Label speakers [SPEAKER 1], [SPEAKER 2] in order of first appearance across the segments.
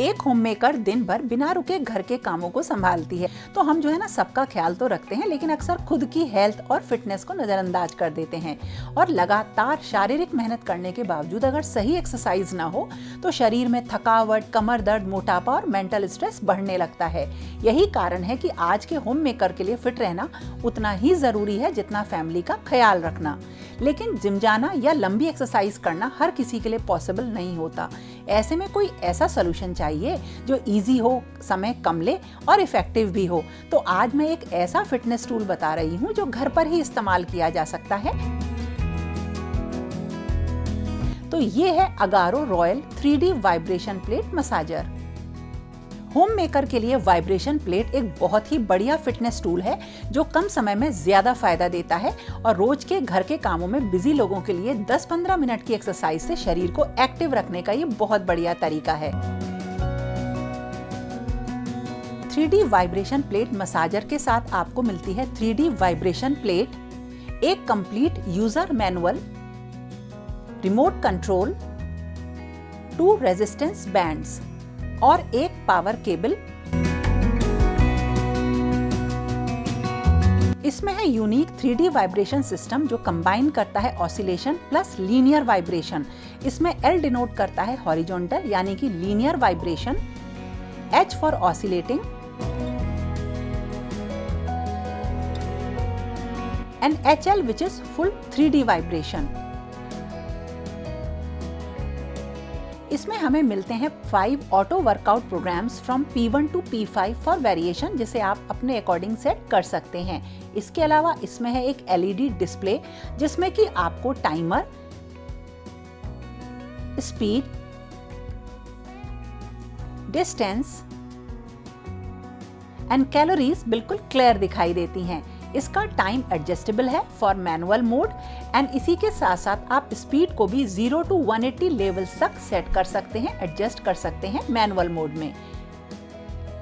[SPEAKER 1] एक home maker दिन भर बिना रुके घर के कामों को संभालती है। तो हम जो है ना सबका ख्याल तो रखते हैं, लेकिन अक्सर खुद की हेल्थ और फिटनेस को नजरअंदाज कर देते हैं। और लगातार शारीरिक मेहनत करने के बावजूद अगर सही एक्सरसाइज ना हो तो शरीर में थकावट, कमर दर्द, मोटापा और मेंटल स्ट्रेस बढ़ने लगता है। यही कारण है कि आज के होम मेकर के लिए फिट रहना उतना ही जरूरी है जितना फैमिली का ख्याल रखना। लेकिन जिम जाना या लंबी एक्सरसाइज करना हर किसी के लिए पॉसिबल नहीं होता। ऐसे में कोई ऐसा सोल्यूशन चाहिए जो इजी हो, समय कम ले और इफेक्टिव भी हो। तो आज मैं एक ऐसा फिटनेस टूल बता रही हूँ जो घर पर ही इस्तेमाल किया जा सकता है। तो ये है Agaro royal 3D vibration plate massager. Home maker के लिए वाइब्रेशन प्लेट एक बहुत ही बढ़िया फिटनेस टूल है जो कम समय में ज्यादा फायदा देता है और रोज के घर के कामों में बिजी लोगों के लिए 10-15 मिनट की एक्सरसाइज से शरीर को एक्टिव रखने का ये बहुत बढ़िया तरीका है। 3D वाइब्रेशन प्लेट मसाजर के साथ आपको मिलती है 3D वाइब्रेशन प्लेट, एक complete user manual, remote control, 2 resistance bands और एक पावर केबल। इसमें है यूनिक 3D वाइब्रेशन सिस्टम जो कंबाइन करता है ऑसिलेशन प्लस लीनियर वाइब्रेशन। इसमें L डिनोट करता है हॉरिजॉन्टल यानी कि linear vibration, H for oscillating and HL which is full 3D vibration. इसमें हमें मिलते हैं 5 auto workout programs from P1 to P5 for variation, जिसे आप अपने अकॉर्डिंग सेट कर सकते हैं। इसके अलावा इसमें है एक LED डिस्प्ले जिसमें कि आपको timer, speed, distance and calories बिल्कुल क्लियर दिखाई देती हैं। इसका टाइम एडजस्टेबल है फॉर मैनुअल मोड एंड इसी के साथ साथ आप स्पीड को भी 0 to 180 लेवल्स तक सेट कर सकते हैं, एडजस्ट कर सकते हैं मैनुअल मोड में।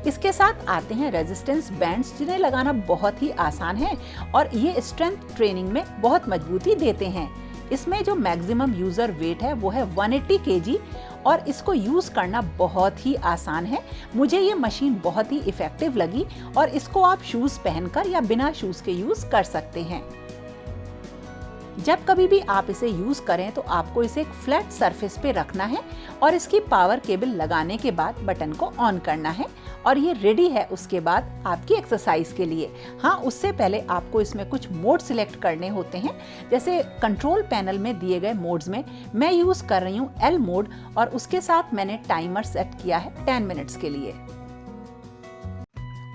[SPEAKER 1] इसके साथ आते हैं रेजिस्टेंस बैंड्स जिन्हें लगाना बहुत ही आसान है और ये स्ट्रेंथ ट्रेनिंग में बहुत मजबूती देते हैं। इसमें जो मैक्सिमम यूजर वेट है वो है 180 kg और इसको यूज करना बहुत ही आसान है। मुझे ये मशीन बहुत ही इफेक्टिव लगी और इसको आप शूज पहनकर या बिना शूज के यूज कर सकते हैं। जब कभी भी आप इसे यूज करें तो आपको इसे एक फ्लैट सरफेस पे रखना है और इसकी पावर केबल लगाने के बाद बटन को ऑन करना है और ये रेडी है उसके बाद आपकी एक्सरसाइज के लिए। हाँ, उससे पहले आपको इसमें कुछ मोड सिलेक्ट करने होते हैं। जैसे कंट्रोल पैनल में दिए गए मोड्स में मैं यूज कर रही हूँ L मोड और उसके साथ मैंने टाइमर सेट किया है 10 मिनट्स के लिए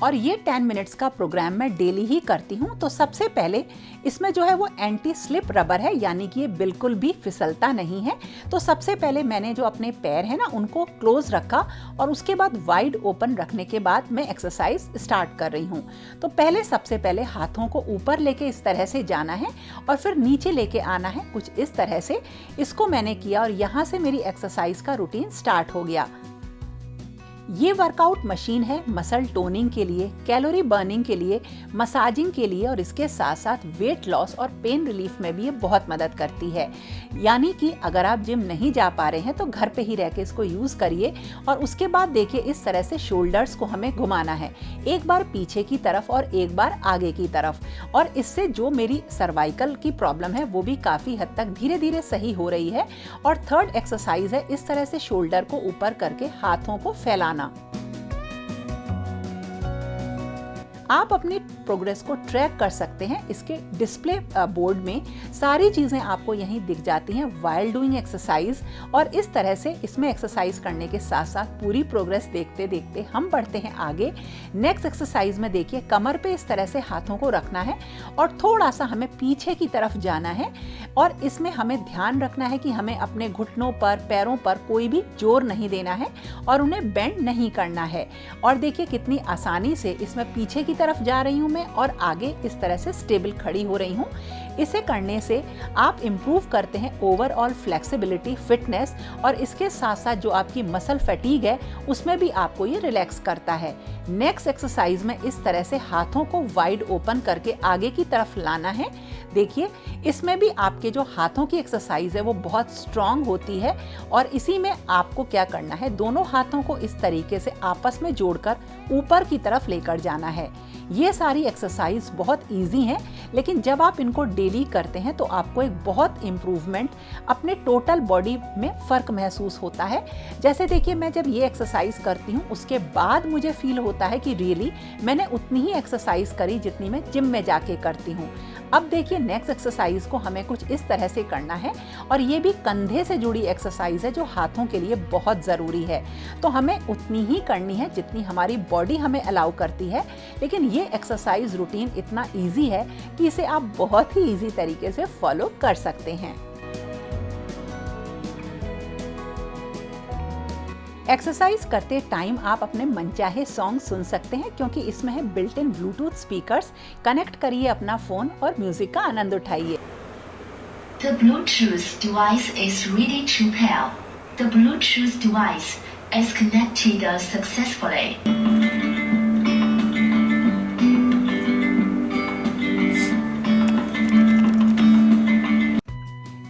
[SPEAKER 1] और ये 10 मिनट्स का प्रोग्राम मैं डेली ही करती हूँ। तो सबसे पहले इसमें जो है वो एंटी स्लिप रबर है, यानी कि ये बिल्कुल भी फिसलता नहीं है। तो सबसे पहले मैंने जो अपने पैर है ना उनको क्लोज रखा और उसके बाद वाइड ओपन रखने के बाद मैं एक्सरसाइज स्टार्ट कर रही हूँ। तो पहले सबसे पहले हाथों को ऊपर लेके इस तरह से जाना है और फिर नीचे लेके आना है कुछ इस तरह से। इसको मैंने किया और यहाँ से मेरी एक्सरसाइज का रूटीन स्टार्ट हो गया। ये वर्कआउट मशीन है मसल टोनिंग के लिए, कैलोरी बर्निंग के लिए, मसाजिंग के लिए और इसके साथ साथ वेट लॉस और पेन रिलीफ में भी ये बहुत मदद करती है। यानी कि अगर आप जिम नहीं जा पा रहे हैं तो घर पे ही रह के इसको यूज करिए और उसके बाद देखिए इस तरह से शोल्डर्स को हमें घुमाना है, एक बार पीछे की तरफ और एक बार आगे की तरफ। और इससे जो मेरी सर्वाइकल की प्रॉब्लम है वो भी काफी हद तक धीरे धीरे सही हो रही है। और थर्ड एक्सरसाइज है इस तरह से शोल्डर को ऊपर करके हाथों को फैलाना। आप अपनी प्रोग्रेस को ट्रैक कर सकते हैं। इसके डिस्प्ले बोर्ड में सारी चीजें आपको यहीं दिख जाती हैं व्हाइल डूइंग एक्सरसाइज। और इस तरह से इसमें एक्सरसाइज करने के साथ साथ पूरी प्रोग्रेस देखते देखते हम बढ़ते हैं आगे। नेक्स्ट एक्सरसाइज में देखिए कमर पे इस तरह से हाथों को रखना है और थोड़ा सा हमें पीछे की तरफ जाना है और इसमें हमें ध्यान रखना है कि हमें अपने घुटनों पर, पैरों पर कोई भी जोर नहीं देना है और उन्हें बेंड नहीं करना है। और देखिए कितनी आसानी से इसमें पीछे की तरफ जा रही हूँ मैं और आगे इस तरह से स्टेबल खड़ी हो रही हूँ। इसे करने से आप इम्प्रूव करते हैं ओवरऑल फ्लेक्सिबिलिटी, फिटनेस, और इसके साथ साथ जो आपकी मसल फैटीग है उसमें भी आपको ये रिलैक्स करता है। नेक्स्ट एक्सरसाइज में इस तरह से हाथों को वाइड ओपन करके आगे की तरफ लाना है। देखिए, इसमें भी आपके जो हाथों की एक्सरसाइज है वो बहुत स्ट्रांग होती है, और इसी में आपको क्या करना है, दोनों हाथों को इस तरीके से आपस में जोड़कर ऊपर की तरफ लेकर जाना है। ये सारी एक्सरसाइज बहुत इजी हैं, लेकिन जब आप इनको डेली करते हैं तो आपको एक बहुत इम्प्रूवमेंट अपने टोटल बॉडी में फ़र्क महसूस होता है। जैसे देखिए, मैं जब ये एक्सरसाइज करती हूँ उसके बाद मुझे फील होता है कि रियली मैंने उतनी ही एक्सरसाइज करी जितनी मैं जिम में जाके करती हूँ। अब देखिए, नेक्स्ट एक्सरसाइज को हमें कुछ इस तरह से करना है, और ये भी कंधे से जुड़ी एक्सरसाइज है जो हाथों के लिए बहुत ज़रूरी है। तो हमें उतनी ही करनी है जितनी हमारी बॉडी हमें अलाउ करती है, लेकिन ये एक्सरसाइज रूटीन इतना इजी है कि इसे आप बहुत ही इजी तरीके से फॉलो कर सकते हैं। एक्सरसाइज करते टाइम आप अपने मनचाहे सॉन्ग सुन सकते हैं, क्योंकि इसमें है built in Bluetooth speakers. Connect करिए अपना फोन और म्यूजिक का आनंद उठाइए।
[SPEAKER 2] The Bluetooth device is ready to pair. The Bluetooth device is connected successfully.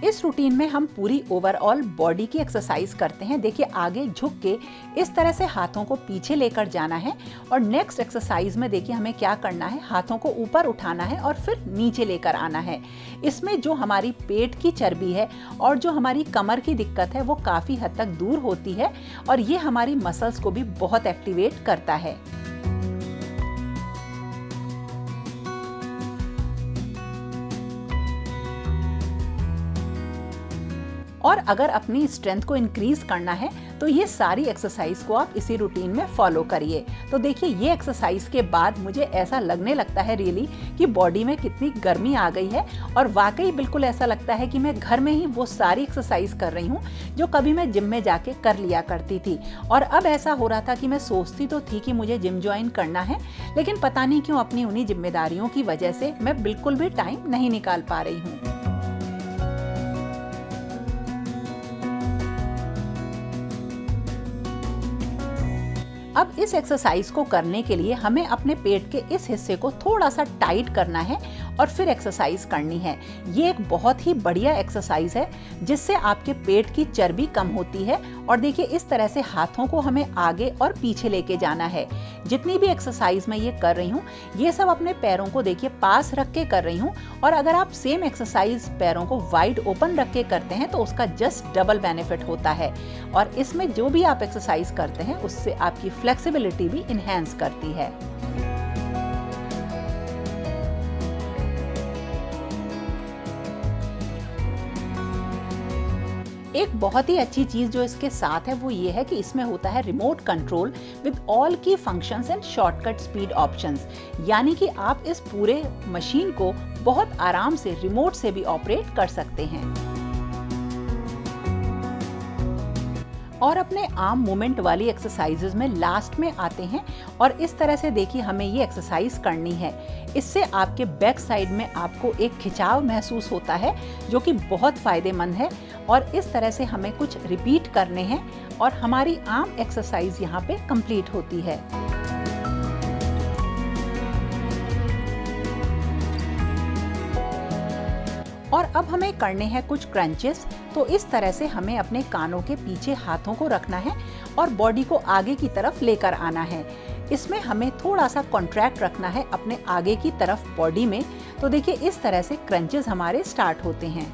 [SPEAKER 1] इस रूटीन में हम पूरी ओवरऑल बॉडी की एक्सरसाइज करते हैं। देखिए, आगे झुक के इस तरह से हाथों को पीछे लेकर जाना है, और नेक्स्ट एक्सरसाइज में देखिए हमें क्या करना है, हाथों को ऊपर उठाना है और फिर नीचे लेकर आना है। इसमें जो हमारी पेट की चर्बी है और जो हमारी कमर की दिक्कत है वो काफ़ी हद तक दूर होती है, और ये हमारी मसल्स को भी बहुत एक्टिवेट करता है। और अगर अपनी स्ट्रेंथ को इंक्रीज करना है तो ये सारी एक्सरसाइज को आप इसी रूटीन में फॉलो करिए। तो देखिए, ये एक्सरसाइज के बाद मुझे ऐसा लगने लगता है रियली कि बॉडी में कितनी गर्मी आ गई है, और वाकई बिल्कुल ऐसा लगता है कि मैं घर में ही वो सारी एक्सरसाइज कर रही हूँ जो कभी मैं जिम में जाके कर लिया करती थी। और अब ऐसा हो रहा था कि मैं सोचती तो थी कि मुझे जिम ज्वाइन करना है, लेकिन पता नहीं क्यों अपनी उन्हीं जिम्मेदारियों की वजह से मैं बिल्कुल भी टाइम नहीं निकाल पा रही हूँ। अब इस एक्सरसाइज को करने के लिए हमें अपने पेट के इस हिस्से को थोड़ा सा टाइट करना है और फिर एक्सरसाइज करनी है। ये एक बहुत ही बढ़िया एक्सरसाइज है जिससे आपके पेट की चर्बी कम होती है। और देखिए, इस तरह से हाथों को हमें आगे और पीछे लेके जाना है। जितनी भी एक्सरसाइज मैं ये कर रही हूँ, ये सब अपने पैरों को देखिए पास रख के कर रही हूँ, और अगर आप सेम एक्सरसाइज पैरों को वाइड ओपन रख के करते हैं तो उसका जस्ट डबल बेनिफिट होता है। और इसमें जो भी आप एक्सरसाइज करते हैं उससे आपकी फ्लेक्सिबिलिटी भी इनहैंस करती है। एक बहुत ही अच्छी चीज जो इसके साथ है वो ये है कि इसमें होता है रिमोट कंट्रोल विद ऑल की functions and shortcut speed options, यानी कि आप इस पूरे मशीन को बहुत आराम से रिमोट से भी ऑपरेट कर सकते हैं। और अपने आर्म मूवमेंट वाली एक्सरसाइजेज में लास्ट में आते हैं, और इस तरह से देखिए हमें ये एक्सरसाइज करनी है। इससे आपके बैक साइड में आपको एक खिंचाव महसूस होता है जो कि बहुत फायदेमंद है, और इस तरह से हमें कुछ रिपीट करने हैं और हमारी आर्म एक्सरसाइज यहाँ पे कंप्लीट होती है। और अब हमें करने हैं कुछ क्रंचेस। तो इस तरह से हमें अपने कानों के पीछे हाथों को रखना है और बॉडी को आगे की तरफ लेकर आना है। इसमें हमें थोड़ा सा कॉन्ट्रैक्ट रखना है अपने आगे की तरफ बॉडी में। तो देखिए, इस तरह से क्रंचेस हमारे स्टार्ट होते हैं।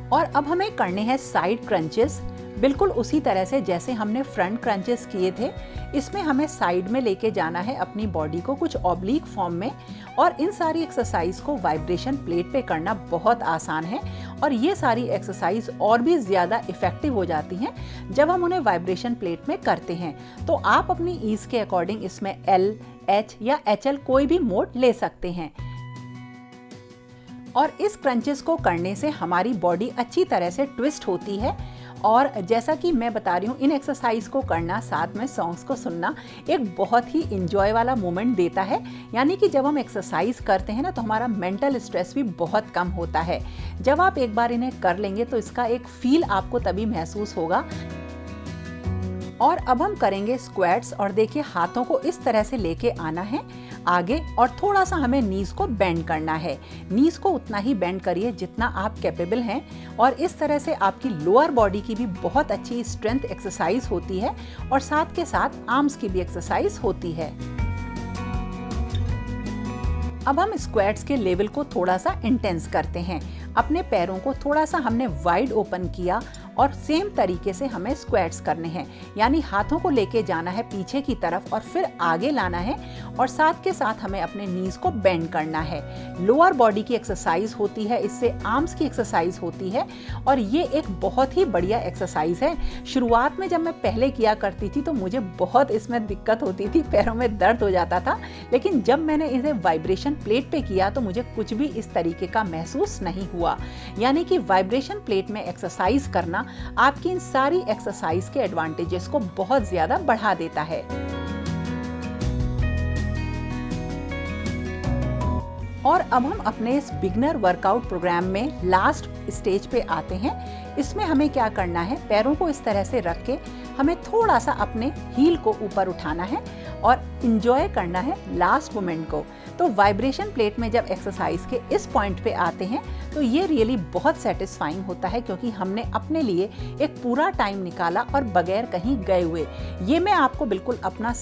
[SPEAKER 1] और अब हमें करने हैं साइड क्रंचेस, बिल्कुल उसी तरह से जैसे हमने फ्रंट क्रंचेस किए थे। इसमें हमें साइड में लेके जाना है अपनी बॉडी को कुछ ऑब्लिक फॉर्म में, और इन सारी एक्सरसाइज को वाइब्रेशन प्लेट पे करना बहुत आसान है। और ये सारी एक्सरसाइज और भी ज़्यादा इफेक्टिव हो जाती हैं जब हम उन्हें वाइब्रेशन प्लेट में करते हैं। तो आप अपनी ईज के अकॉर्डिंग इसमें L, H या HL कोई भी मोड ले सकते हैं। और इस क्रंचेस को करने से हमारी बॉडी अच्छी तरह से ट्विस्ट होती है और जैसा कि मैं बता रही हूँ, इन एक्सरसाइज को करना, साथ में सॉन्ग्स को सुनना एक बहुत ही इंजॉय वाला मोमेंट देता है। यानी कि जब हम एक्सरसाइज करते हैं ना, तो हमारा मेंटल स्ट्रेस भी बहुत कम होता है। जब आप एक बार इन्हें कर लेंगे तो इसका एक फील आपको तभी महसूस होगा। और अब हम करेंगे स्क्वाट्स। और देखिए, हाथों को इस तरह से लेके आना है आगे, और थोड़ा सा हमें नीज को बेंड करना है। नीज को उतना ही बेंड करिए जितना आप कैपेबल हैं, और इस तरह से आपकी लोअर बॉडी की भी बहुत अच्छी स्ट्रेंथ एक्सरसाइज होती है, और साथ के साथ आर्म्स की भी एक्सरसाइज होती है। अब हम स्क्वाट्स के लेवल को थोड़ा सा इंटेंस करते हैं। अपने पैरों को थोड़ा सा हमने वाइड ओपन किया, और सेम तरीके से हमें स्क्वाट्स करने हैं। यानी हाथों को लेके जाना है पीछे की तरफ और फिर आगे लाना है, और साथ के साथ हमें अपने नीज को बेंड करना है। लोअर बॉडी की एक्सरसाइज होती है, इससे आर्म्स की एक्सरसाइज होती है, और ये एक बहुत ही बढ़िया एक्सरसाइज है। शुरुआत में जब मैं पहले किया करती थी तो मुझे बहुत इसमें दिक्कत होती थी, पैरों में दर्द हो जाता था। लेकिन जब मैंने इसे वाइब्रेशन प्लेट पे किया तो मुझे कुछ भी इस तरीके का महसूस नहीं हुआ। यानी कि वाइब्रेशन प्लेट में एक्सरसाइज करना आपकी इन सारी एक्सरसाइज के एडवांटेजेस को बहुत ज्यादा बढ़ा देता है। और अब हम अपने इस बिगनर वर्कआउट प्रोग्राम में लास्ट स्टेज पे आते हैं। इसमें हमें क्या करना है, पैरों को इस तरह से रख के हमें थोड़ा सा अपने हील को ऊपर उठाना है और इंजॉय करना है लास्ट मोमेंट को। तो वाइब्रेशन प्लेट में जब एक्सरसाइज के इस पॉइंट पे आते हैं तो ये रियली बहुत सेटिस्फाइंग होता है, क्योंकि हमने अपने लिए एक पूरा टाइम निकाला और बगैर कहीं गए हुए। ये मैं आपको बिल्कुल अपना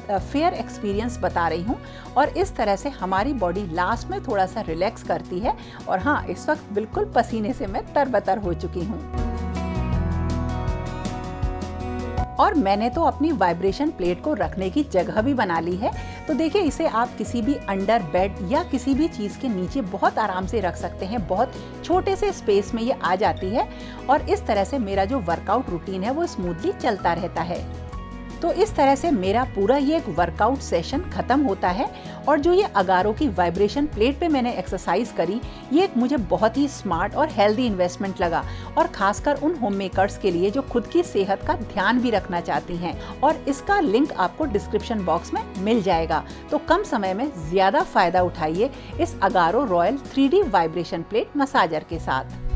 [SPEAKER 1] फेयर एक्सपीरियंस बता रही हूँ। और इस तरह से हमारी बॉडी लास्ट में थोड़ा सा रिलैक्स करती है। और हाँ, इस वक्त बिल्कुल पसीने से मैं तरबतर हो चुकी हूँ। और मैंने तो अपनी वाइब्रेशन प्लेट को रखने की जगह भी बना ली है। तो देखिए, इसे आप किसी भी अंडर बेड या किसी भी चीज़ के नीचे बहुत आराम से रख सकते हैं। बहुत छोटे से स्पेस में ये आ जाती है, और इस तरह से मेरा जो वर्कआउट रूटीन है वो स्मूथली चलता रहता है। तो इस तरह से मेरा पूरा ये एक वर्कआउट सेशन खत्म होता है। और जो ये अगारो की वाइब्रेशन प्लेट पे मैंने एक्सरसाइज करी, ये एक मुझे बहुत ही स्मार्ट और हेल्दी इन्वेस्टमेंट लगा, और खासकर उन होम मेकर्स के लिए जो खुद की सेहत का ध्यान भी रखना चाहती हैं। और इसका लिंक आपको डिस्क्रिप्शन बॉक्स में मिल जाएगा। तो कम समय में ज्यादा फायदा उठाइए इस Agaro royal 3D vibration plate massager के साथ।